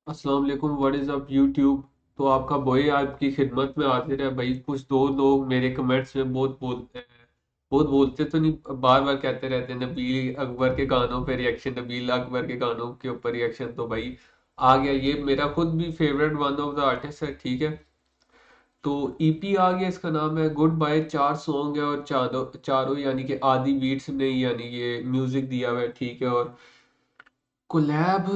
अस्सलाम वालेकुम, what is up YouTube. तो आपका बॉय आपकी खिदमत में हाजिर है भाई। कुछ दो लोग मेरे कमेंट्स में बहुत बोलते हैं, बहुत बोलते तो नहीं, बार बार कहते रहते हैं नबील अकबर के गानों पे रिएक्शन, नबील अकबर के गानों के ऊपर रिएक्शन। तो भाई आ गया, ये मेरा खुद भी favourite one of the artist है, ठीक है। तो ईपी आ गया, इसका नाम है गुड बाय। 4 सॉन्ग है और चारों चारों यानी कि आदि बीट्स ने यानी ये म्यूजिक दिया हुआ है, ठीक है। और कोलैब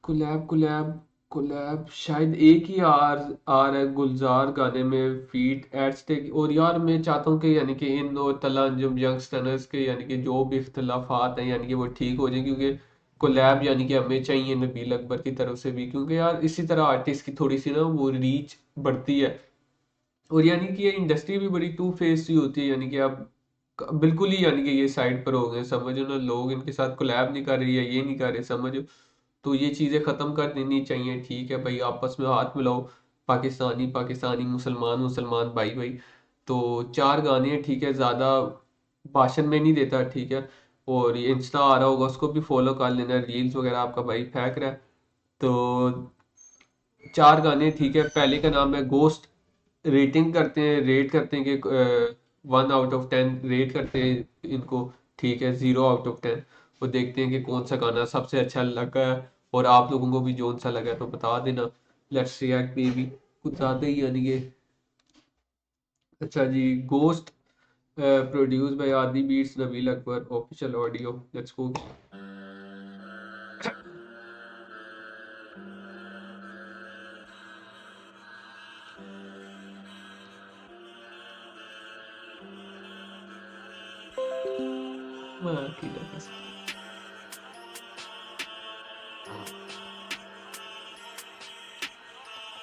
कोलैब कोलैब कोलैब शायद एक ही आ रहा है गुलजार गाने में, फीट एट। और यार मैं चाहता हूँ कि यानी कि इन दो तला अंजुम यंगस्टर्स के यानी कि जो भी इख्तलाफात हैं यानी कि वो ठीक हो जाए, क्योंकि कोलैब यानी कि हमें चाहिए नबील अकबर की तरफ से भी, क्योंकि यार इसी तरह आर्टिस्ट की थोड़ी सी ना वो रीच बढ़ती है। और यानी कि ये इंडस्ट्री भी बड़ी टू फेस सी होती है, यानी कि अब बिल्कुल ही यानी कि ये साइड पर हो गए, समझो ना, लोग इनके साथ कोलैब नहीं कर रही है, ये नहीं कर रहे, समझो। तो ये चीज़ें ख़त्म कर देनी चाहिए, ठीक है भाई। आपस में हाथ मिलाओ, पाकिस्तानी पाकिस्तानी, मुसलमान मुसलमान, भाई भाई। तो 4 गाने हैं, ठीक है, ज़्यादा भाषण में नहीं देता, ठीक है। और ये इंस्टा आ रहा होगा, उसको भी फॉलो कर लेना, रील्स वगैरह आपका भाई फेंक रहा है। तो 4 गाने, ठीक है। पहले का नाम है गोस्ट। रेटिंग करते हैं, रेट करते हैं कि 1 आउट ऑफ 10 रेट करते हैं इनको, ठीक है, 0 आउट ऑफ 10। वो देखते हैं कि कौन सा गाना सबसे अच्छा लगा है, और आप लोगों को भी जोन सा लगा है तो बता देना। Let's react baby. कुछ ज़्यादा ही यानी कि अच्छा जी। Ghost produce by Adi beats, Nabeel Akbar, official audio. Let's go.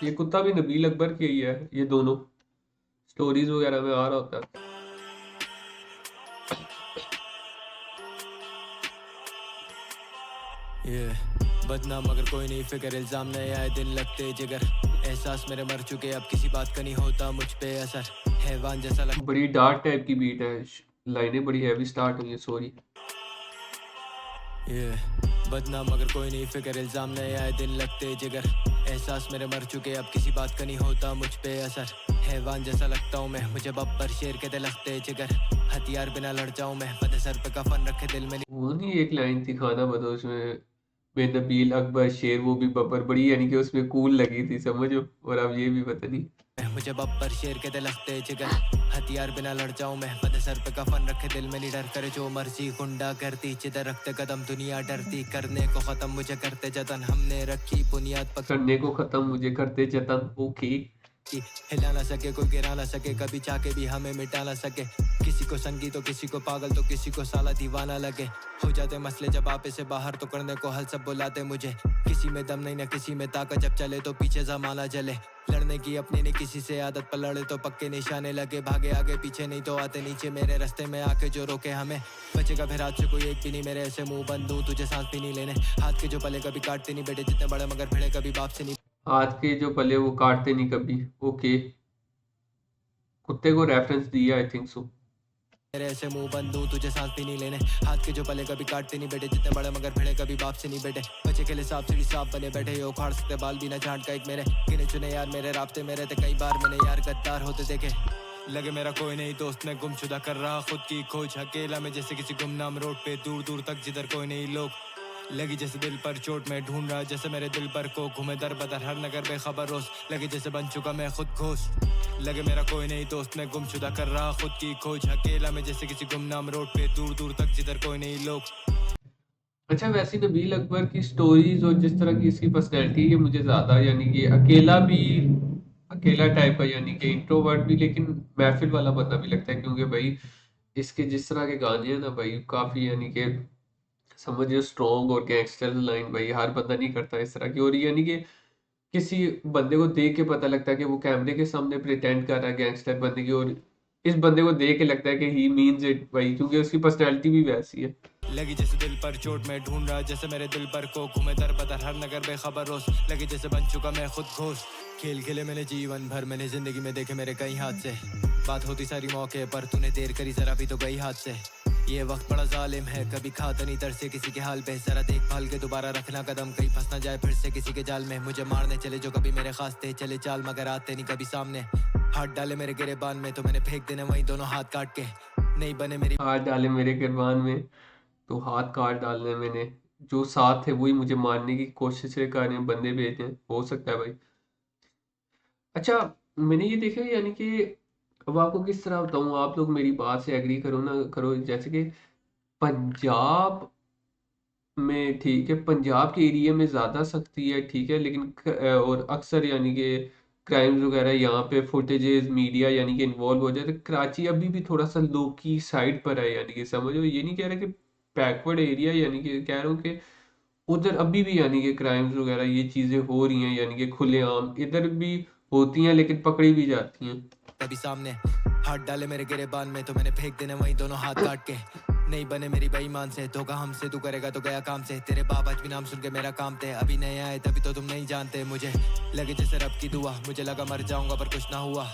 ये कुत्ता भी नबील अकबर के ही है, ये दोनों स्टोरीज वगैरह में आ रहा होता है। ये बदनाम मगर कोई नहीं फिक्र, इल्जाम नए आए दिन लगते जिगर, एहसास मेरे मर चुके अब किसी बात का नहीं होता मुझ पे असर, हैवान जैसा लग बड़ी डार्क टाइप की बीट है, लाइनें बड़ी हैवी स्टार्ट हुई है, सॉरी। ये बदनाम मगर कोई नहीं फिक्र, इल्जाम नए आए दिन लगते जिगर, एहसास मेरे मर चुके अब किसी बात का नहीं होता मुझ पे असर, हैवान जैसा लगता हूँ मैं, मुझे बब्बर शेर के दिल लगते जिगर, हथियार बिना लड़ जाऊँ मैं, पता सर पे कफन रखे दिल में वो नहीं एक लाइन थी खाना बदोश में, बेनबील अकबर शेर वो भी बब्बर, बड़ी यानी कि उसमें कूल लगी थी, समझो। और अब ये भी पता नहीं। मुझे बब्बर शेर के दिल लगते जिगर, हथियार बिना लड़ जाऊं मैं, पता सर पे कफन रखे दिल में नहीं डर, करे जो मर्जी गुंडा करती, जिधर रखते कदम दुनिया डरती, करने को खत्म मुझे करते जतन, हमने रखी बुनियाद करने को खत्म मुझे करते जतन, ओके। पक्की, हिला ना सके कोई गिरा ना सके, कभी चाके भी हमें मिटा ना सके, किसी को संगी तो किसी को पागल तो किसी को साला दीवाना लगे, हो जाते मसले जब आपे से बाहर तो करने को हल सब बुलाते मुझे, किसी में दम नहीं ना किसी में ताकत, जब चले तो पीछे जमाना जले, लड़ने की अपनी नहीं किसी से आदत, पर लड़े तो पक्के निशाने लगे, भागे आगे पीछे नहीं तो आते नीचे, मेरे रास्ते में आके जो रोके हमें, बचेगा फिर हाथ से कोई एक भी नहीं, मेरे ऐसे मुंह बंद दूं तुझे सांस भी नहीं लेने, हाथ के जो पले कभी काटते नहीं बेटे, जितने बड़े मगर भिड़े कभी बाप से नहीं, हाथ के जो पले वो काटते नहीं कभी, ओके। कुत्ते को रेफरेंस दिया, आई थिंक सो। मेरे ऐसे मुंह बंद दूं तुझे सांस भी नहीं लेने, हाथ के जो पले कभी काटते नहीं बेटे, जितने बड़े मगर भिड़े कभी बाप से नहीं बेटे, बच्चे के लिए सांप सीढ़ी सांप बने बैठे, ये उखाड़ सकते बाल भी ना झांट का एक मेरे, गिने चुने यार मेरे रास्ते मेरे थे कई बार मैंने यार गद्दार होते देखे, लगे मेरा कोई नहीं दोस्त, मैं गुमशुदा कर रहा खुद की खोज, अकेला में जैसे किसी गुमनाम रोड पे, दूर दूर तक जिधर कोई नहीं लोग, लगी जैसे दिल पर चोट में ढूंढ रहा जैसे मेरे दिल पर को, घूमे दर बदर हर नगर बेखबर रोज, लगे जैसे बन चुका मैं खुद घोष, लगे मेरा कोई नहीं दोस्त, मैं गुमशुदा कर रहा खुद की खोज, अकेला में जैसे किसी गुमनाम रोड पे, दूर दूर तक जिधर कोई नहीं लोग। अच्छा, वैसे नबील अकबर की स्टोरीज और जिस तरह की इसकी पर्सनैलिटी है, मुझे ज्यादा यानी कि अकेला भी, अकेला टाइप का यानी कि इंट्रोवर्ट भी, लेकिन महफिल वाला बंदा भी लगता है, क्योंकि भाई इसके जिस तरह के गाने हैं ना भाई, काफी यानी कि समझिए स्ट्रॉन्ग और गैंगस्टर लाइन, भाई हर बंदा नहीं करता इस तरह की। और यानी कि किसी बंदे को देख के पता लगता है कि वो कैमरे के सामने प्रिटेंड कर रहा है गैंगस्टर बनने की, और इस बंदे को देख के लगता है कि ही मीन्स इट भाई, क्योंकि उसकी पर्सनैलिटी भी वैसी है। लगी जैसे दिल पर चोट में ढूंढ रहा जैसे मेरे दिल पर को, घूमे दर बदर हर नगर बेखबर रोज, लगी जैसे बन चुका मैं खुद घोष, खेल खेले मैंने जीवन भर, मैंने जिंदगी में देखे मेरे कई हादसे, बात होती सारी मौके पर, तूने देर करी जरा भी तो गई हाथ से, ये वक्त बड़ा जालिम है, कभी खाता नहीं तरसे किसी के हाल पे। जरा देखभाल के दोबारा रखना कदम, कहीं फंस ना जाए फिर से किसी के जाल में। मुझे मारने चले जो कभी मेरे खास थे, चले चाल मगर आते नहीं कभी सामने। हाथ डाले मेरे गिरेबान में तो मैंने फेंक देने वहीं दोनों हाथ काट के। नहीं बने मेरी हाथ डाले मेरे गिरबान में तो हाथ काट डालने मैंने। जो साथ थे वही मुझे मारने की कोशिश कर रहे हैं, बंदे भेजे हैं, हो सकता है भाई। अच्छा, मैंने ये देखा है यानी कि अब आपको किस तरह बताऊं, आप लोग मेरी बात से एग्री करो ना करो, जैसे कि पंजाब में ठीक है, पंजाब के एरिया में ज़्यादा सख्ती है ठीक है, लेकिन और अक्सर यानी कि क्राइम्स वगैरह यहाँ पे फुटेजेस मीडिया यानी कि इन्वॉल्व हो जाए, तो कराची अभी भी थोड़ा सा लो की साइड पर है, यानी कि समझो, ये नहीं कह रहा कि बैकवर्ड एरिया, यानी कि कह रहा हूँ कि उधर अभी भी यानी कि क्राइम्स वगैरह ये चीज़ें हो रही हैं, यानी कि खुलेआम इधर भी होती हैं लेकिन पकड़ी भी जाती हैं। कभी सामने। हाथ डाले मेरे गिरेबान में तो मैंने फेंक देने वहीं दोनों हाथ काट के। नहीं बने मेरी बेईमान से, धोखा हमसे तू करेगा तो गया काम से। तेरे बाप आज भी नाम सुन के मेरा काम थे, अभी नए आए तभी तो तुम नहीं जानते। मुझे लगे जैसे रब की दुआ, मुझे लगा मर जाऊंगा पर कुछ ना हुआ।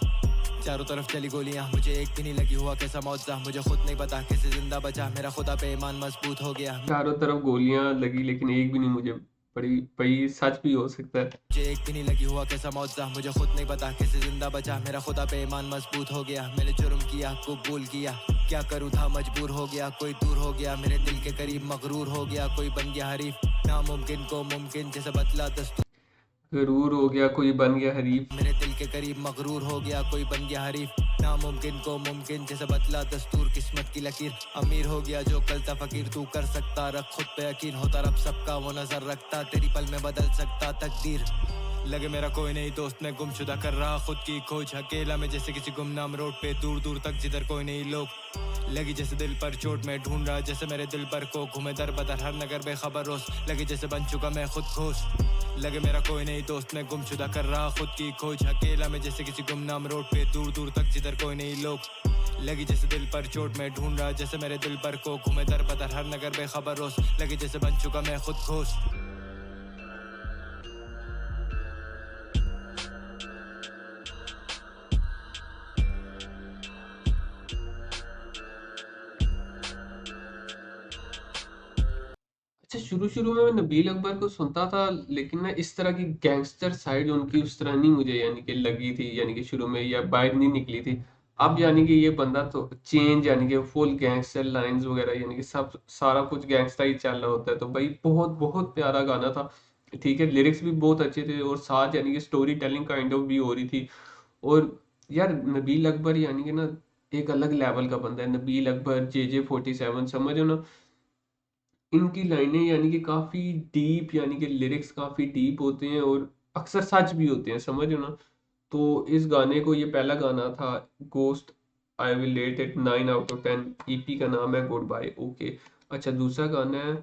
चारों तरफ चली गोलियां, मुझे एक भी नहीं लगी, हुआ कैसा मौजा मुझे खुद नहीं पता, कैसे जिंदा बचा। मेरा खुदा पे ईमान मजबूत हो गया। चारों तरफ गोलियां लगी लेकिन एक भी नहीं मुझे पड़ी, भाई सच भी हो सकता है। मुझे एक भी नहीं लगी, हुआ कैसा मौजा मुझे खुद नहीं पता, कैसे जिंदा बचा। मेरा खुदा पे ईमान मजबूत हो गया। मैंने जुर्म किया कबूल किया, क्या करूँ था मजबूर हो गया। कोई दूर हो गया मेरे दिल के करीब मगरूर हो गया, कोई बन गया हरीफ नामुमकिन को मुमकिन जैसे बदला दस्तूर। गरूर हो गया कोई बन गया हरीफ। मेरे दिल के करीब मगरूर हो गया, कोई बन गया हरीफ नामुमकिन को मुमकिन जैसे बदला दस्तूर। किस्मत की लकीर अमीर हो गया जो कल था फकीर। तू कर सकता रख खुद पे यकीन, होता रब सबका वो नजर रखता, तेरी पल में बदल सकता तकदीर। लगे मेरा कोई नहीं दोस्त, मैं गुमशुदा कर रहा खुद की खोज। अकेला में जैसे किसी गुमनाम रोड पे, दूर दूर तक जिधर कोई नहीं लोग। लगी जैसे दिल पर चोट, मैं ढूंढ रहा जैसे मेरे दिल पर को। घूमे दर बदर हर नगर बेखबर रोज, लगे जैसे बन चुका मैं खुद घोष। लगे मेरा कोई नहीं दोस्त, मैं गुमशुदा कर रहा खुद की खोज। अकेला में जैसे किसी गुमनाम रोड पे, दूर दूर तक जिधर कोई नहीं लोग। लगी जैसे दिल पर चोट, मैं ढूंढ रहा जैसे मेरे दिल पर को। घूमे दर बदर हर नगर बेखबर रोज, लगे जैसे बन चुका मैं खुद घोष। अच्छा, शुरू शुरू में मैं नबील अकबर को सुनता था लेकिन ना इस तरह की गैंगस्टर साइड उनकी उस तरह नहीं मुझे यानी कि लगी थी, यानी कि शुरू में या बाहर नहीं निकली थी। अब यानी कि ये बंदा तो चेंज, यानी कि फुल गैंगस्टर लाइंस वगैरह, यानी कि सब सारा कुछ गैंगस्टर ही चल रहा होता है, तो भाई बहुत बहुत प्यारा गाना था ठीक है, लिरिक्स भी बहुत अच्छे थे और साथ यानी कि स्टोरी टेलिंग काइंड ऑफ भी हो रही थी। और यार नबील अकबर यानी कि ना एक अलग लेवल का बंदा है, नबील अकबर, JJ47, समझो ना, इनकी लाइनें यानी कि काफी डीप, यानी कि लिरिक्स काफी डीप होते हैं और अक्सर सच भी होते हैं, समझो ना। तो इस गाने को, ये पहला गाना था ghost, I will rate it 9 out of 10, EP का नाम है गुड बाय ओके। अच्छा, दूसरा गाना है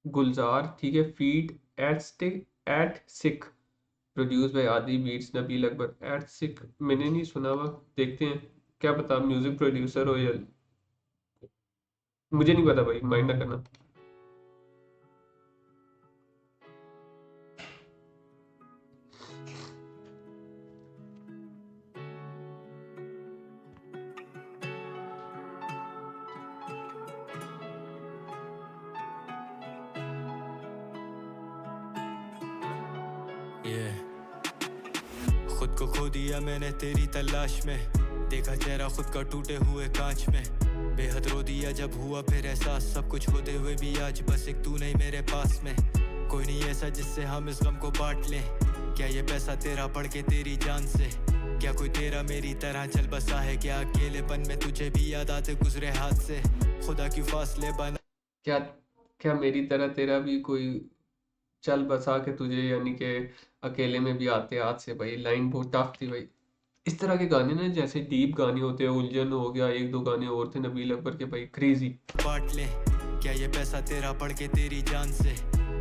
गुलजार ठीक है, feat eight sick, produce by Adi beats, Nabeel Akbar. Eight sick मैंने नहीं सुना हुआ, देखते हैं, क्या पता म्यूजिक प्रोड्यूसर हो या, मुझे नहीं पता भाई, माइंड ना करना। खुद को खो दिया मैंने तेरी तलाश में, देखा चेहरा खुद का टूटे हुए कांच में। बेहद रो दिया जब हुआ फिर एहसास, सब कुछ होते हुए भी आज बस एक तू नहीं मेरे पास में। कोई नहीं ऐसा जिससे हम इस गम को बांट लें, क्या ये पैसा तेरा बढ़ के तेरी जान से। क्या कोई तेरा मेरी तरह चल बसा है, क्या अकेलेपन में तुझे भी याद आते गुजरे हाथ से। खुदा की फासले बना, क्या क्या मेरी तरह तेरा भी कोई चल बसा के तुझे, यानी कि अकेले में भी आते हाथ से, भाई लाइन बहुत टफ थी भाई। इस तरह के गाने ना जैसे डीप गाने होते हैं, उलझन हो गया, एक दो गाने और थे नबील अकबर के भाई, क्रेजी। बांट ले, क्या ये पैसा तेरा बढ़ के तेरी जान से।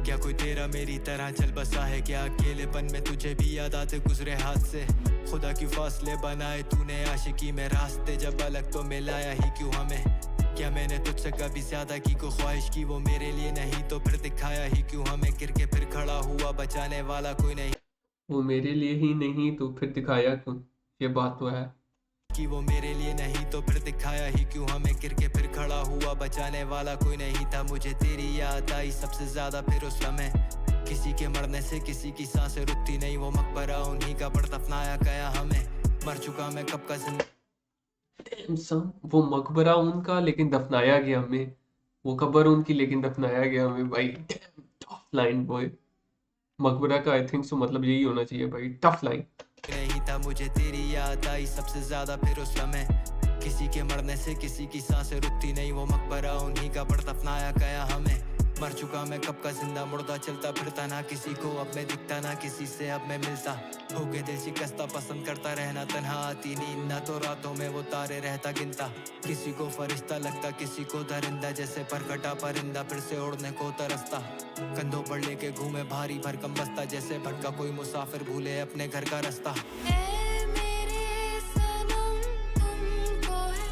क्या कोई तेरा मेरी तरह चल बसा है, क्या अकेलेपन में तुझे भी याद आते गुजरे हाथ से। खुदा की फासले बनाए तूने आशिकी में, रास्ते जब अलग तो मिलाया ही क्यों हमें। क्या मैंने तुझसे कभी ज्यादा की कोई ख्वाहिश की, वो मेरे लिए नहीं तो फिर दिखाया ही क्यों हमें। गिर के फिर खड़ा हुआ बचाने वाला कोई नहीं, वो मेरे लिए ही नहीं तो फिर दिखाया क्यों, ये बात तो है। कि वो मेरे लिए नहीं तो फिर दिखाया ही क्यों हमें, गिर के फिर खड़ा हुआ, बचाने वाला कोई नहीं था। मुझे तेरी याद आई सबसे ज्यादा फिर उस समय, किसी के मरने से किसी की सांसें रुकती नहीं, वो मकबरा उन्हीं का पर दफनाया गया हमें। मर चुका मैं कब का वो मकबरा उनका लेकिन दफनाया गया हमें, वो कब्र उनकी लेकिन दफनाया गया हमें भाई। Tough line boy. मकबरा का आई थिंक सो मतलब यही होना चाहिए भाई, टफ लाइन। नहीं था। मुझे तेरी याद आई सबसे ज्यादा फिर उस समय, किसी के मरने से किसी की सांसें रुकती नहीं, वो मकबरा उन्हीं का पर दफनाया गया हमें। मर चुका मैं कब का जिंदा मुर्दा, चलता फिरता ना किसी को अब मैं दिखता, ना किसी से अब मैं मिलता, हो के दिल शिकस्ता, पसंद करता रहना तन्हा, आती नींद ना तो रातों में वो तारे रहता गिनता, किसी को फरिश्ता लगता किसी को दरिंदा, जैसे परकटा परिंदा फिर से उड़ने को तरसता, कंधों पर लेके घूमे भारी भरकम बस्ता, जैसे भटका कोई मुसाफिर भूले अपने घर का रास्ता। ए मेरे सनम तुमको है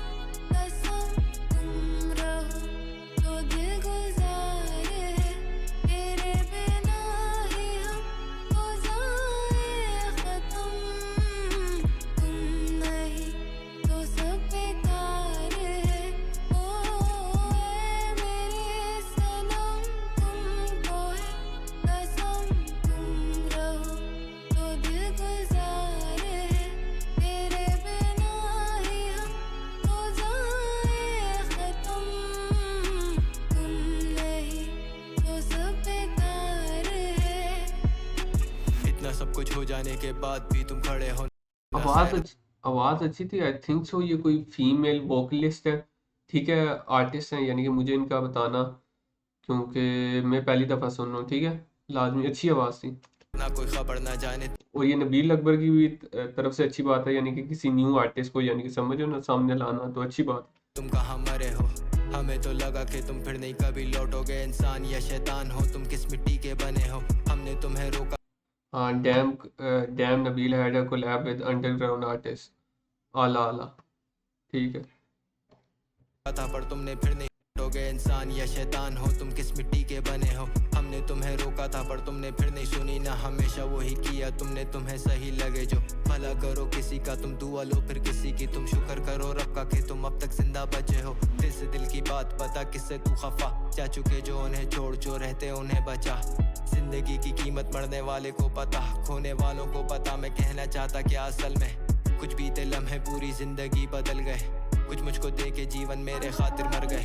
कसम, तुम रहो तो दिल गुजार है, तेरे बिना ही हम हो जाए खत्म, तुम नहीं तो सब बेकार है। ओ ए मेरे सनम तुमको है कसम, तुम रहो तो दिल गुजार है, तेरे बिना ही हम हो जाए खत्म, तुम नहीं तो सब बेकार है। इतना सब कुछ हो जाने के बाद भी तुम खड़े हो ना आवाज शायद। अच्छी आवाज अच्छी थी आई थिंक सो, ये कोई फीमेल वोकलिस्ट है, ठीक है, आर्टिस्ट हैं, यानी कि मुझे इनका बताना, क्योंकि मैं पहली दफा सुन रहा हूँ, ठीक है। लाजमी अच्छी आवाज थी। ना कोई खबर ना जाने और ये नबील अकबर की भी तरफ से अच्छी बात है, यानी कि किसी न्यू आर्टिस्ट को यानी कि समझो ना सामने लाना, तो अच्छी बात है। तुम कहाँ मरे हो, हमें तो लगा कि तुम फिर नहीं कभी लौटोगे, इंसान या शैतान हो तुम, किस मिट्टी के बने हो, हमने तुम्हें रोका हाँ, damn Nabeel had a collab with underground artist, आला आला, ठीक है। था पर तुमने फिर नहीं लौटोगे, इंसान या शैतान हो तुम, किस मिट्टी के बने हो, हमने तुम्हें रोका था पर तुमने फिर नहीं सुनी ना, हमेशा वही किया तुमने, तुम्हें सही लगे जो, भला करो किसी का तुम, दुआ लो फिर किसी की तुम, शुक्र करो रब का कि तुम अब तक जिंदा बचे हो, दिल से दिल की बात पता किससे तू खफा, जा चुके जो उन्हें छोड़ जो रहते उन्हें बचा, जिंदगी की कीमत मरने वाले को पता, खोने वालों को पता, मैं कहना चाहता क्या असल में, कुछ बीते लम्हे पूरी जिंदगी बदल गए, कुछ मुझको दे के जीवन मेरे खातिर मर गए,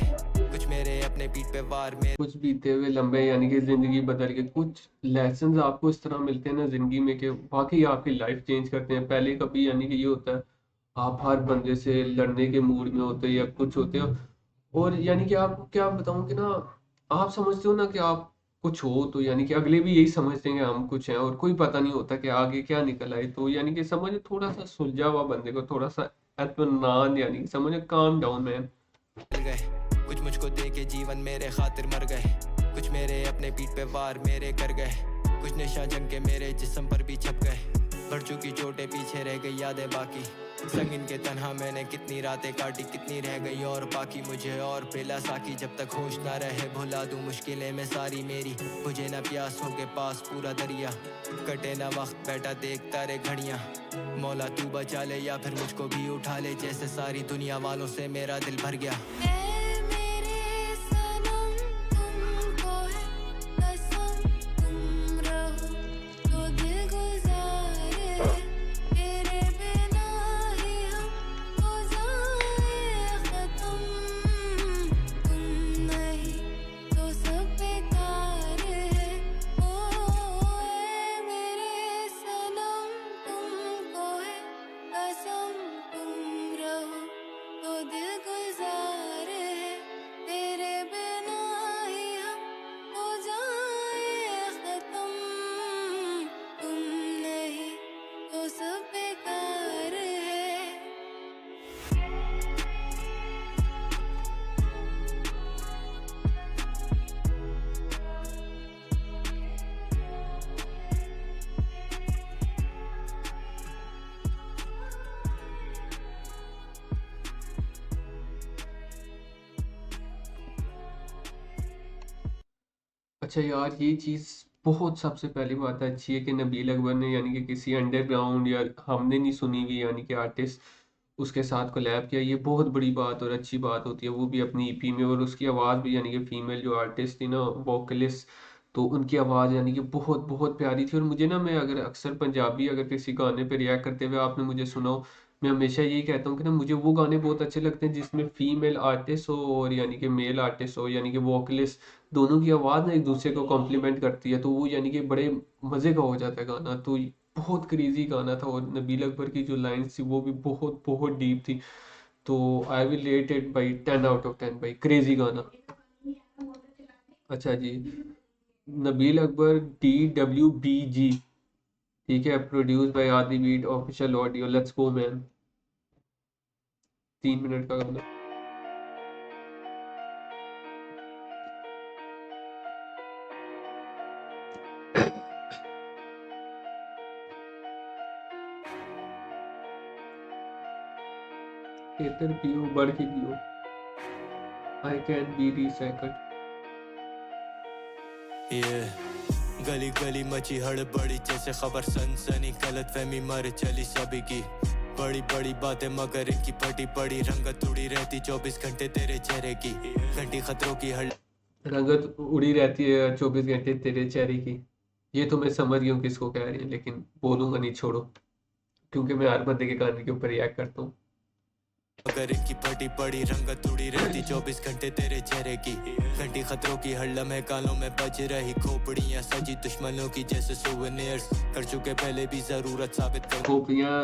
कुछ मेरे अपने पीठ पे वार मेरे कुछ बीते हुए लंबे यानी कि जिंदगी बदल के, कुछ लेसन्स आपको इस तरह मिलते हैं ना जिंदगी में कि वाकई आपकी लाइफ चेंज करते हैं। पहले कभी यानी कि ये होता है आप हर बंदे से लड़ने के मूड में होते हो या कुछ होते हो, और यानी कि आपको क्या बताऊं कि ना, आप समझते हो ना कि आप कुछ हो, तो यानी कि अगले भी यही समझते हैं कि हम कुछ हैं, और कोई पता नहीं होता कि आगे क्या निकल आए। तो यानी कि समझो थोड़ा सा सुलझा हुआ बंदे को थोड़ा सा इत्मीनान, यानी कि समझो काम डाउन मैन। मिल गए, कुछ मुझको दे के जीवन मेरे खातिर मर गए, कुछ मेरे अपने पीठ पे वार मेरे कर गए, कुछ निशान जंग के मेरे जिस्म पर भी छप गए, बढ़ चुकी चोटें पीछे रह गई यादें बाकी, संगीन के तन्हा मैंने कितनी रातें काटी, कितनी रह गई और बाकी, मुझे और पिला साकी जब तक होश ना रहे, भुला दूं मुश्किलें में सारी मेरी, मुझे ना प्यास हो के पास पूरा दरिया, कटे ना वक्त बैठा देखता रे घड़ियां, मौला तू बचा ले या फिर मुझको भी उठा ले, जैसे सारी दुनिया वालों से मेरा दिल भर गया। ए मेरे सनम तुमको है कसम, तुम रहो तो दिल गुजार है, तेरे बिना ही हम हो जाए खत्म, तुम नहीं तो सब बेकार है। ओ ए मेरे सनम तुमको है कसम, तुम रहो तो दिल गुजार है, तेरे बिना ही हम हो जाए खत्म, तुम नहीं तो सब बेकार है। अच्छा यार, ये चीज़ बहुत सबसे पहली बात अच्छी है कि नबील अकबर ने यानी कि किसी अंडरग्राउंड या हमने नहीं सुनी हुई यानी कि आर्टिस्ट उसके साथ कोलैब किया, ये बहुत बड़ी बात और अच्छी बात होती है, वो भी अपनी ईपी में। और उसकी आवाज़ भी यानी कि फीमेल जो आर्टिस्ट थी ना, वोकलिस्ट, तो उनकी आवाज़ यानी कि बहुत बहुत प्यारी थी। और मुझे ना, मैं अगर अक्सर पंजाबी अगर किसी गाने पे रिएक्ट करते हुए आपने मुझे सुना हो, मैं हमेशा यही कहता हूँ कि ना मुझे वो गाने बहुत अच्छे लगते हैं जिसमें फीमेल आर्टिस्ट हो और यानी कि मेल आर्टिस्ट हो, यानी कि वोकलिस्ट, दोनों की आवाज़ ना एक दूसरे को कॉम्प्लीमेंट करती है, तो वो यानी कि बड़े मज़े का हो जाता है गाना। तो बहुत क्रेजी गाना था, और नबील अकबर की जो लाइंस थी वो भी बहुत बहुत डीप थी। तो I will rate it by 10 out of 10 भाई, क्रेजी गाना। अच्छा जी, नबील अकबर DWBG, ठीक है, produce by Adi beat, official audio, let's go man. 3 minute का गाना। केतर पियो, बढ़ के पियो, आई कैन बी रिसाइकल्ड। ये गली गली मची हड़बड़ी जैसे खबर सनसनी, गलत फहमी मर चली सभी की, बड़ी बड़ी बातें मगर इनकी फटी पड़ी, रंगत उड़ी रहती 24 घंटे तेरे चेहरे की, घंटी खतरों की हड़ रंगत उड़ी रहती है 24 घंटे तेरे चेहरे की। ये तो मैं समझ गया हूँ किसको कह रही है, लेकिन बोलूंगा नहीं, छोड़ो, क्योंकि मैं हर बंदे के गाने के ऊपर रिएक्ट करता हूँ। मगर इनकी फटी पड़ी, रंगत उड़ी रहती 24 घंटे तेरे चेहरे की, घंटी खतरों की हर लम्हे कानों में बज रही, खोपड़ियां सजी दुश्मनों की जैसे सोवेनियर्स, कर चुके पहले भी जरूरत साबित कर खोपड़ियाँ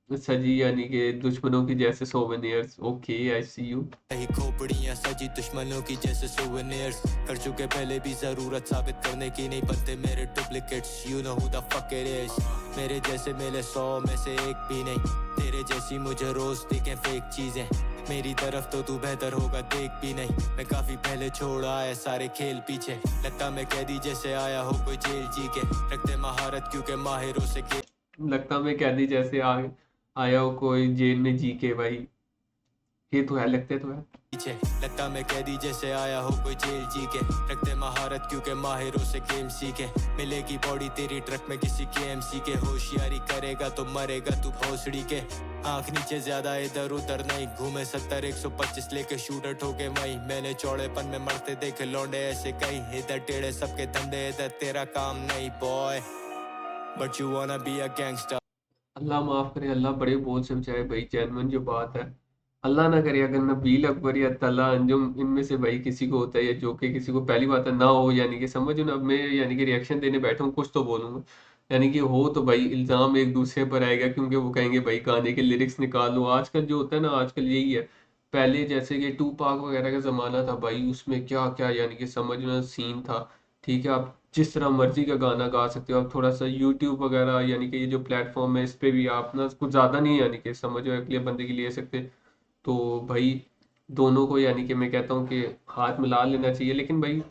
सजी यानी कि दुश्मनों की जैसे souvenirs, okay I see you. रही, खोपड़ियां सजी दुश्मनों की जैसे सोवेनियर्स, कर चुके पहले भी जरूरत साबित करने की, नहीं बनते मेरे duplicates, you know who the fuck it is, मेरे जैसे मेले 100 में से एक भी नहीं, तेरे जैसी मुझे रोज दिखे फेक चीजें, मेरी तरफ तो तू बेहतर होगा देख भी नहीं, मैं काफी पहले छोड़ आया सारे खेल पीछे, लगता मैं कैदी जैसे आया हो कोई जेल जी के, रखते महारत क्योंकि माहिरों से लगता मैं कैदी जैसे आया हो कोई जेल में जी के, भाई ये तो है, लगते तो है। पीछे, लगता मैं कैदी जैसे आया हो कोई जेल जी के, रखते महारत क्योंकि माहिरों से गेम सीखे, मिलेगी बॉडी तेरी ट्रक में किसी KMC के, होशियारी करेगा तो मरेगा तू भोसड़ी के, आंख नीचे ज्यादा इधर उधर नहीं घूमे, 70 125 लेके शूटर ठोके वहीं, मैंने चौड़ेपन में मरते देखे लौंडे ऐसे कई, इधर टेढ़े सबके धंधे, इधर तेरा काम नहीं boy, but you wanna be a gangster. Allah माफ करे, अल्लाह बड़े बोल समझाए भाई, जेन्युइन जो बात है। अल्लाह ना करे अगर नबील अकबर या तला अंजुम इनमें से भाई किसी को होता है, या जो कि किसी को पहली बात है ना हो, यानी कि समझो ना, अब मैं यानी कि रिएक्शन देने बैठा हूँ, कुछ तो बोलूंगा, यानी कि हो तो भाई इल्जाम एक दूसरे पर आएगा, क्योंकि वो कहेंगे भाई गाने के लिरिक्स निकाल लो। आजकल जो होता है ना, आजकल यही है। पहले जैसे कि टू पाक वगैरह का जमाना था भाई, उसमें क्या क्या यानी कि समझना सीन था। ठीक है, आप जिस तरह मर्जी का गाना गा सकते हो। आप थोड़ा सा यूट्यूब वगैरह यानी कि ये जो प्लेटफॉर्म है, इस पे भी आप ना कुछ ज़्यादा नहीं यानी कि समझो अगले बंदे की ले सकते। तो भाई दोनों को यानी कि मैं कहता हूँ कि हाथ मिला लेना चाहिए, लेकिन भाई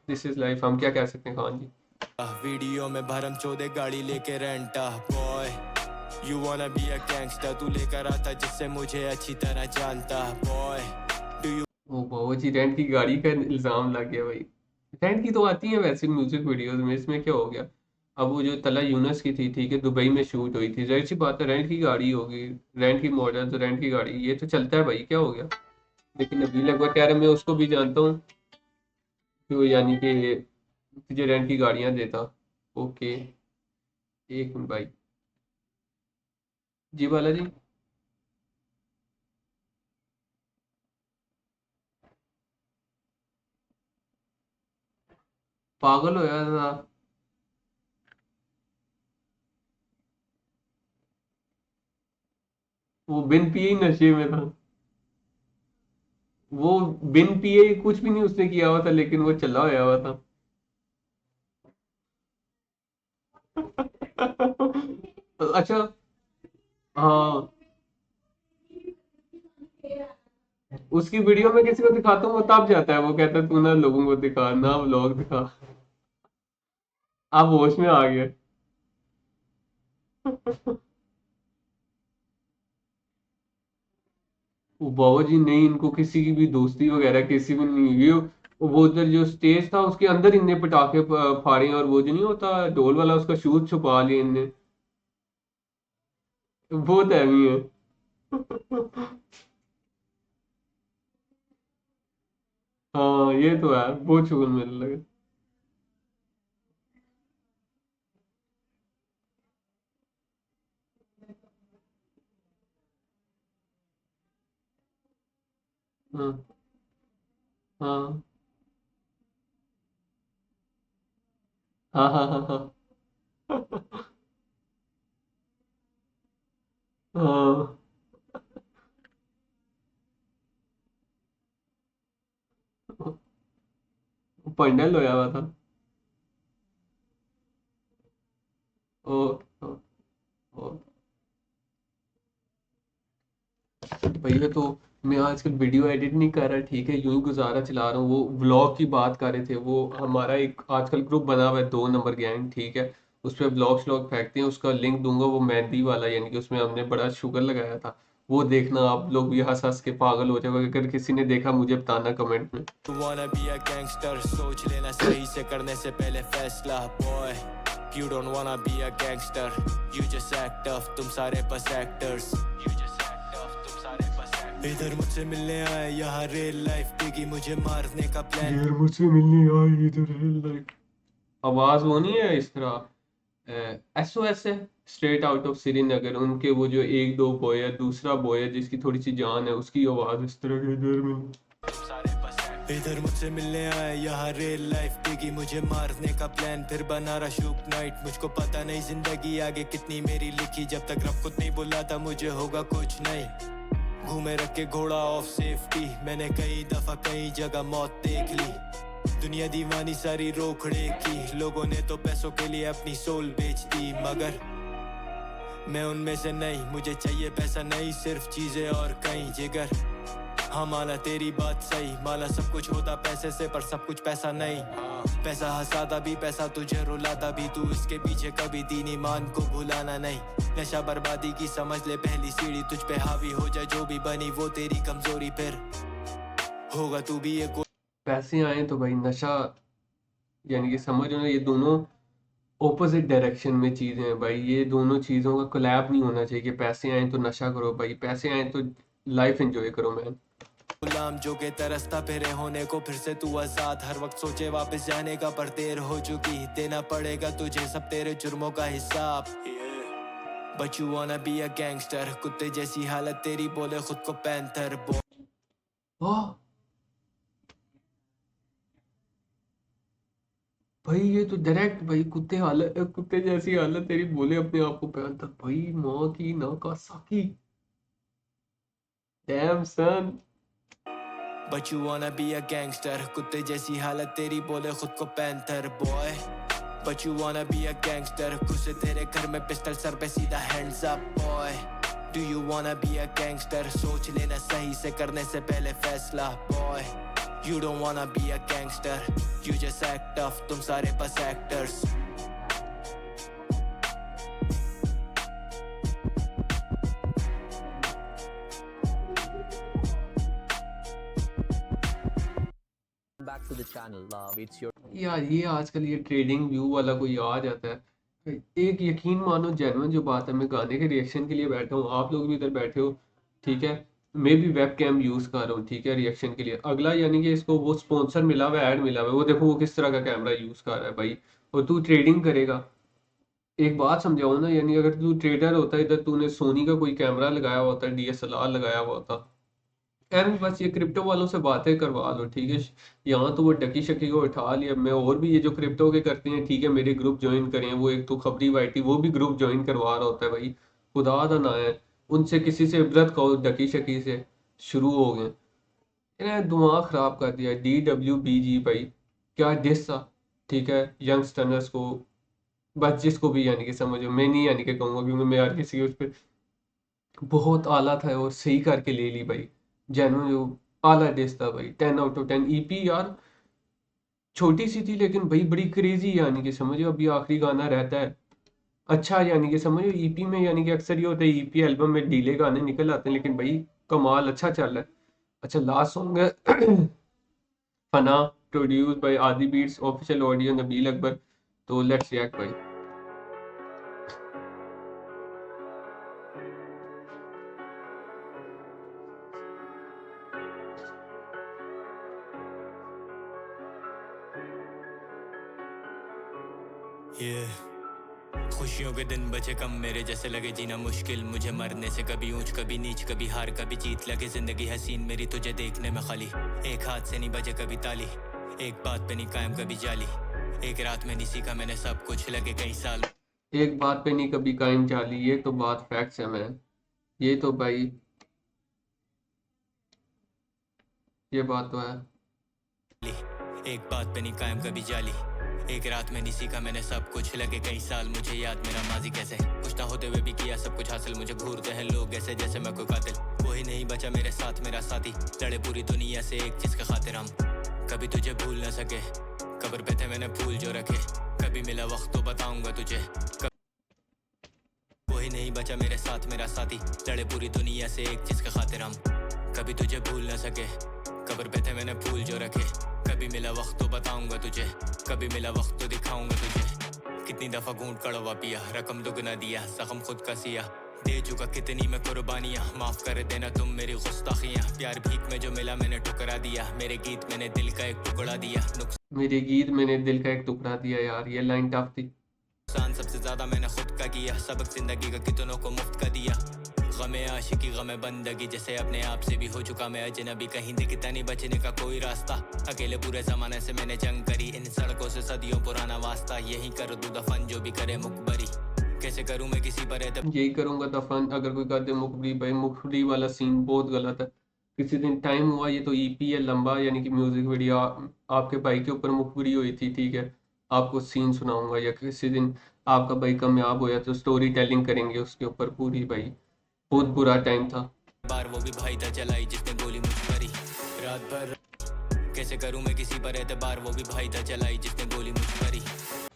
दिस इज लाइफ, हम क्या कह सकते हैं खान जी। वीडियो में भरम चौदे गाड़ी लेके रेंटा boy, you wanna be a gangster, तू लेकर आता जिससे मुझे अच्छी तरह जानता बॉय, डू यू ओ बाबा जी, रेंट की गाड़ी का इल्जाम लग गया भाई। रेंट की तो आती है वैसे म्यूजिक वीडियोस में, इसमें क्या हो गया। अब वो जो तला यूनस की थी, ठीक है, दुबई में शूट हुई थी, जाहिर सी बात है रेंट की गाड़ी होगी, रेंट की मॉडल तो रेंट की गाड़ी, ये तो चलता है भाई, क्या हो गया। लेकिन नबील अकबर कह रहे, मैं उसको भी जानता हूँ कि वो यानी कि तुझे रेंट की गाड़ियां देता। ओके, एक मिनट भाई, जी बालाजी। पागल हो यार था। वो बिन पिए ही नशे में था। वो बिन पिए कुछ भी नहीं उसने किया हुआ था, लेकिन वो चला हुआ हुआ था। अच्छा, हाँ, उसकी वीडियो में किसी को दिखाता हूँ वो तब जाता है, वो कहता है तू ना लोगों को दिखा ना व्लॉग दिखा। आप होश में आ गए। वो बाबा जी नहीं, इनको किसी की भी दोस्ती वगैरह किसी भी नहीं हुई। वो उधर जो स्टेज था उसके अंदर इनने पटाखे फाड़े, और वो जो नहीं होता ढोल वाला, उसका शूज छुपा लिया इनने। बहुत हैवी है। हाँ ये तो है, बहुत सुकून मिलने लगे। हाँ हाँ हाँ हाँ हाँ हाँ हाँ। पंडल होया हुआ था। ओ, ओ, ओ। भैया तो मैं आजकल वीडियो एडिट नहीं कर रहा, ठीक है, यूं ही गुजारा चला रहा हूँ। वो व्लॉग की बात कर रहे थे, वो हमारा एक आजकल ग्रुप बना हुआ है 2 नंबर गैंग, ठीक है। उस पर ब्लॉग श्लॉग फेंकते हैं, उसका लिंक दूंगा, वो मेहंदी वाला, यानी कि उसमें हमने बड़ा शुगर लगाया था। वो देखना, आप लोग भी हंस हंस के पागल हो जाओगे। अगर किसी ने देखा मुझे बताना कमेंट में। You wanna be a gangster, सोच लेना सही से करने से पहले फैसला boy. You don't wanna be a gangster, you just act tough, तुम सारे बस actors. You just act tough, तुम सारे बस actors. इधर मुझसे मिलने आए यहाँ real life देगी मुझे मारने का प्लान. यार मुझसे मिलने आई इधर, लाइक आवाज वो नहीं है इस तरह, एसओएस है, स्ट्रेट आउट ऑफ श्रीनगर। उनके वो जो एक दो बॉय है, दूसरा बॉय है जिसकी थोड़ी सी जान है, उसकी आवाज इस तरह की इधर में। इधर मुझसे मिलने आए यहाँ रियल लाइफ देगी मुझे मारने का प्लान, फिर बना रहा शुभ नाइट। मुझको पता नहीं जिंदगी आगे कितनी मेरी लिखी, जब तक रब खुद नहीं बुलाता मुझे होगा कुछ नहीं। घूमे रख के घोड़ा ऑफ सेफ्टी, मैंने कई दफा कई जगह मौत देख ली। दुनिया दीवानी सारी रोकड़े की, लोगों ने तो पैसों के लिए अपनी सोल बेच दी, मगर मैं उनमें से नहीं। मुझे चाहिए पैसा नहीं, सिर्फ चीजें और कहीं जिगर। हाँ माना तेरी बात सही, माना सब कुछ होता पैसे से, पर सब कुछ पैसा नहीं। पैसा हंसाता भी, पैसा तुझे रुलाता भी, तू इसके पीछे कभी दीन ईमान को भुलाना नहीं। नशा बर्बादी की समझ ले पहली सीढ़ी, तुझ पे हावी हो जाए जो भी बनी वो तेरी कमजोरी, फिर होगा तू भी एक। पैसे आए तो भाई नशा, यानी कि समझ लो ना, ये दोनों ऑपोजिट डायरेक्शन में चीजें हैं भाई। ये दोनों चीजों का कोलैब नहीं होना चाहिए कि पैसे आए तो नशा करो भाई, पैसे आए तो लाइफ एंजॉय करो मैन। गुलाम जो के तरसता फिरे होने को, फिर से तू आजाद हर वक्त सोचे वापस जाने का, पर देर हो चुकी, देना पड़ेगा तुझे सब तेरे जुर्मों का हिसाब। But you wanna be a gangster, कुत्ते जैसी हालत तेरी, बोले खुद को पैंथर बोल। वाह भाई, ये तो डायरेक्ट भाई, कुत्ते जैसी हालत तेरी, बोले अपने आप को पैंथर। भाई माँ की Nagasaki, damn son. But you wanna be a gangster, कुत्ते जैसी हालत तेरी, बोले खुद को panther boy. But you wanna be a gangster, घुसे तेरे घर में पिस्टल सर पे सीधा hands up boy. Do you wanna be a gangster, सोच लेना सही से करने से पहले फैसला boy. You don't wanna be a gangster, you just act tough, तुम सारे बस actors. Back to the channel. It's your यार ये आजकल ये ट्रेडिंग व्यू वाला कोई आ जाता है, एक यकीन मानो जेन्युइन जो बात है, मैं गाने के रिएक्शन के लिए बैठा हूँ, आप लोग भी इधर बैठे हो, ठीक है। मैं भी वेब कैम यूज कर रहा हूँ, ठीक है, रिएक्शन के लिए। अगला यानी कि इसको वो स्पॉन्सर मिला हुआ है, ऐड मिला हुआ है, वो देखो वो किस तरह का कैमरा यूज कर रहा है भाई। और तू ट्रेडिंग करेगा, एक बात समझाओ ना, यानी अगर तू ट्रेडर होता है, इधर तूने सोनी का कोई कैमरा लगाया हुआ होता, डीएसएलआर लगाया हुआ होता, एंड बस ये क्रिप्टो वालों से बातें करवा लो, ठीक है। यहाँ तो वो डकी शकी को उठा लिया। मैं और भी ये जो क्रिप्टो के करते हैं, ठीक है, मेरे ग्रुप ज्वाइन करें, वो एक तो खबरी वाइटी वो भी ग्रुप ज्वाइन करवा रहा होता है भाई, खुदा दा ना है। उनसे किसी से इबरत कहो, डकी शकी से शुरू हो गए। इन्हें दिमाग खराब कर दिया। DWBG भाई, क्या डिस था, ठीक है, यंगस्टर्स को, बस जिसको भी यानी कि समझो, मैं नहीं यानी कि कहूँगा क्योंकि मैं यार किसी उस पर बहुत आला था और सही करके ले ली भाई। जेन्युइन जो आला डिश था भाई, 10 आउट ऑफ 10। ईपी यार छोटी सी थी लेकिन भाई बड़ी क्रेजी, यानी कि समझो अभी आखिरी गाना रहता है अच्छा, यानी कि समझो ईपी में, यानी कि अक्सर ये होता है ईपी एल्बम में डीले गाने निकल आते हैं, लेकिन भाई कमाल अच्छा चल रहा है। अच्छा लास्ट सॉन्ग है Fana, produce by Adi beats, official audio Nabeel Akbar. तो लेट्स रिएक्ट भाई। खुशियों के दिन बचे कम, मेरे जैसे लगे जीना मुश्किल। मुझे मरने से कभी ऊंच कभी नीच, कभी हार कभी जीत, लगे जिंदगी हसीन मेरी तुझे देखने में खाली। एक हाथ से नहीं बजे कभी ताली, एक बात पे नहीं कायम कभी जाली। एक रात में नहीं सीखा मैंने सब कुछ, लगे कई साल एक बात पे नहीं कभी कायम चाली, ये तो बात फैक्ट्स है मैन, ये तो भाई, ये बात तो है। एक बात पे नहीं कायम कभी जाली। एक रात में नहीं सीखा मैंने सब कुछ, लगे कई साल मुझे याद मेरा माजी कैसे। कुछ ना होते हुए भी किया सब कुछ हासिल, मुझे घूरते हैं लोग ऐसे जैसे मैं कोई कातिल। कोई नहीं बचा मेरे साथ मेरा साथी, लड़े पूरी दुनिया से एक चीज के खातिर हम। कभी तुझे भूल ना सके, कब्र पे थे मैंने फूल जो रखे। कभी मिला वक्त तो बताऊंगा तुझे। कोई नहीं बचा मेरे साथ मेरा साथी, लड़े पूरी दुनिया से एक चीज के खातिर हम। कभी तुझे भूल ना सके, कब्र पे थे मैंने फूल जो रखे। कभी मिला वक्त तो बताऊंगा तुझे, कभी मिला वक्त तो दिखाऊंगा तुझे। कितनी दफा घूंट कड़वा पिया, रकम दुगना दिया, जख्म खुद का सिया। दे चुका कितनी मैं कुर्बानियां, माफ कर देना तुम मेरी गुस्ताखियां। प्यार भीख में जो मिला मैंने ठुकरा दिया, मेरे गीत मैंने दिल का एक टुकड़ा दिया। मेरे गीत मैंने दिल का एक टुकड़ा दिया, यार ये लाइन टफ थी। नुकसान सबसे ज्यादा मैंने खुद का किया, सबक जिंदगी का कितनों को मुफ्त का दिया। गमे आशिकी गमे बंदगी, जैसे अपने आप से भी हो चुका मैं अजनबी। कहीं दिखता नहीं बचने का कोई रास्ता, अकेले पूरे जमाने से मैंने जंग करी। इन सड़कों से सदियों पुराना वास्ता, यही कर दूं दफन जो भी करे मुखबरी। कैसे करूं मैं किसी पर यही करूंगा दफन अगर कोई कर दे मुखबरी। भाई मुखबरी वाला सीन बहुत गलत है। किसी दिन टाइम हुआ, ये तो ईपी है लंबा, यानी कि म्यूजिक वीडियो आपके भाई के ऊपर मुखबरी हुई थी, ठीक है, आपको सीन सुनाऊंगा। या किसी दिन आपका भाई कामयाब होया तो स्टोरी टेलिंग करेंगे उसके ऊपर पूरी। भाई बहुत बुरा टाइम था। बार वो भी भाई था चलाई जिसने गोली मुझ पर ही रात भर। कैसे करूं मैं किसी पर एतबार, वो भी भाई था चलाई जिसने गोली मुझ पर ही।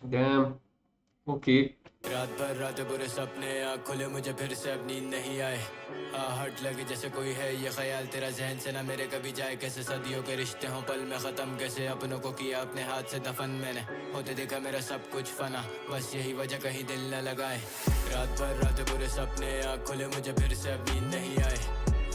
Dam, okay. रात भर रात बुरे सपने, आँख खुले मुझे फिर से अब नींद नहीं आए। आहट लगे जैसे कोई है ये ख्याल तेरा जहन से ना मेरे कभी जाए। कैसे सदियों के रिश्ते हों पल में ख़त्म, कैसे अपनों को किया अपने हाथ से दफन। मैंने होते देखा मेरा सब कुछ फना, बस यही वजह कहीं दिल न लगाए। रात भर रात बुरे सपने, आँख खुले मुझे फिर से अब नींद नहीं आए।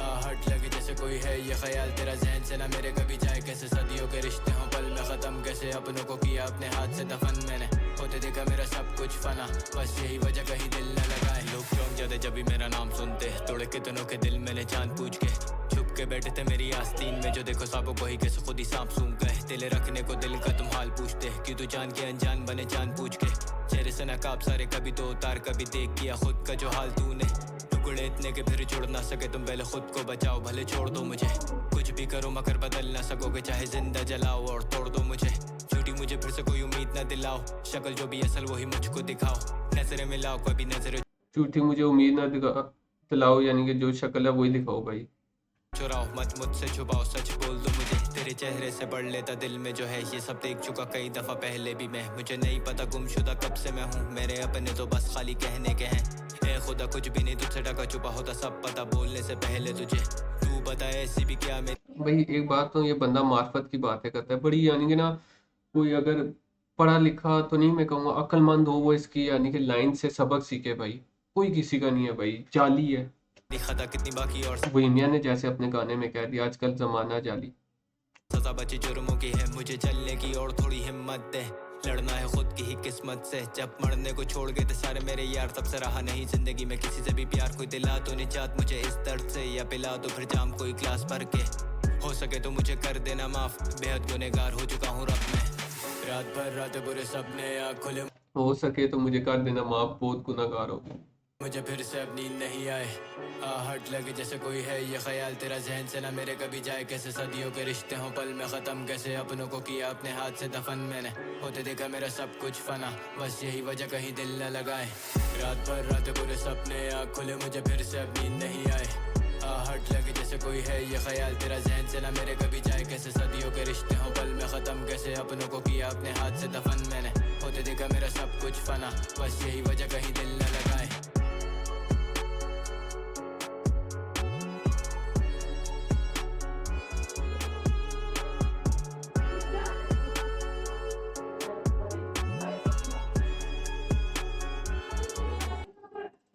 आहट लगे जैसे कोई है ये ख्याल तेरा जहन से ना मेरे कभी जाए। कैसे सदियों के रिश्ते हों पल में ख़त्म, कैसे अपनों को किया अपने हाथ से दफन। मैंने होते देखा मेरा सब कुछ फना, बस यही वजह कहीं दिल न लगाए। लोग चौंक जाते जब भी मेरा नाम सुनते, तोड़े कितनों के दिल मैंने जान पूछ के। छुप के बैठे थे मेरी आस्तीन में, जो देखो सांपों को ही कैसे खुद ही सांप सूंघ गए। दिल रखने को दिल का तुम हाल पूछते, कि तू जान के अनजान बने जान पूछ के। चेहरे से नकाब सारे कभी तो उतार, कभी देख किया खुद का जो हाल तूने। टुकड़े इतने के फिर छोड़ ना सके तुम, पहले खुद को बचाओ भले छोड़ दो मुझे। कुछ भी करो मगर बदल ना सकोगे, चाहे जिंदा जलाओ और तोड़ दो मुझे। झूठी मुझे फिर से कोई उम्मीद ना दिलाओ, शक्ल जो भी असल वही मुझको दिखाओ। नजरें मिलाओ कभी नजरें झूठी मुझे उम्मीद ना दिलाओ, यानी कि जो शक्ल है वही दिखाओ। भाई चुराओ मत मुझसे छुपाओ, सच बोल दो मुझे। तेरे चेहरे से पढ़ लेता दिल में जो है, ये सब देख चुका कई दफा पहले भी मैं। मुझे नहीं पता गुमशुदा कब से मैं हूँ, मेरे अपने तो बस खाली कहने के हैं। ए खुदा कुछ भी नहीं तुझसे ढका छुपा होता, सब पता बोलने से पहले तुझे। तू बता ऐसी भी क्या मेरी। भाई एक बात तो ये बंदा मार्फत की बातें करता है बड़ी, यानी कि ना कोई अगर पढ़ा लिखा तो नहीं मैं कहूँगा, अक्लमंद हो वो इसकी यानी कि लाइन से सबक सीखे। भाई कोई किसी का नहीं है, भाई जाली है। खता कितनी बाकी और बोहेमिया ने जैसे अपने गाने में कह दिया, आजकल जमाना जाली। सजा बची जुर्मों की है, मुझे चलने की और थोड़ी हिम्मत दे। लड़ना है खुद की ही किस्मत से, जब मरने को छोड़ गए थे सारे मेरे यार, तब से रहा नहीं जिंदगी में किसी से भी प्यार। कोई दिला तो निजात मुझे इस दर्द से, या पिला दो फिर जाम कोई ग्लास भर के। हो सके तो मुझे कर देना माफ, बेहद गुनहगार हो चुका हूँ रब में। रात भर रात बुरे सपने, आँख खुले हो सके तो मुझे कर देना माफ, बहुत गुनाहगार हो। मुझे फिर से अब नींद नहीं आए। आहट लगे जैसे कोई है ये ख्याल तेरा जहन से ना मेरे कभी जाए। कैसे सदियों के रिश्ते हों पल में ख़त्म, कैसे अपनों को किया अपने हाथ से दफन। मैंने होते देखा मेरा सब कुछ फना, बस यही वजह कहीं दिल न लगाए। रात भर रात बुरे सपने, आँख खुले मुझे फिर से अब नींद नहीं आए। आहट लगे जैसे कोई है ये ख्याल तेरा जहन से ना मेरे कभी जाए। कैसे सदियों के रिश्ते हों पल में ख़त्म, कैसे अपनों को किया अपने हाथ से दफन। मैंने होते देखा मेरा सब कुछ फना, बस यही वजह कहीं दिल न लगाए।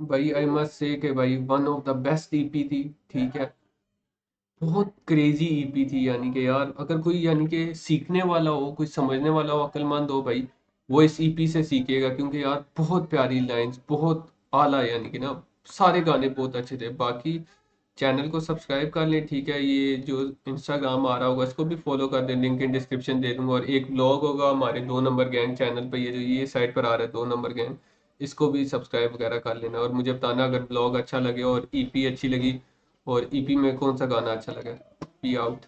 भाई आई मस्ट से कि भाई one of the best EP थी, ठीक है, बहुत क्रेजी ईपी थी। यानी कि यार अगर कोई यानी कि सीखने वाला हो, कोई समझने वाला हो, अक्लमंद हो, भाई वो इस ईपी से सीखिएगा, क्योंकि यार बहुत प्यारी लाइंस, बहुत आला, यानी कि ना सारे गाने बहुत अच्छे थे। बाकी चैनल को सब्सक्राइब कर लें, ठीक है। ये जो इंस्टाग्राम आ रहा होगा इसको भी फॉलो कर दें, लिंक इन डिस्क्रिप्शन दे दूंगा। और एक ब्लॉग होगा हमारे 2 नंबर गैंग चैनल पे, ये जो ये साइट पर आ रहा है 2 नंबर गैंग, इसको भी सब्सक्राइब वगैरह कर लेना। और मुझे बताना अगर ब्लॉग अच्छा लगे और ईपी अच्छी लगी, और ईपी में कौन सा गाना अच्छा लगा। P out.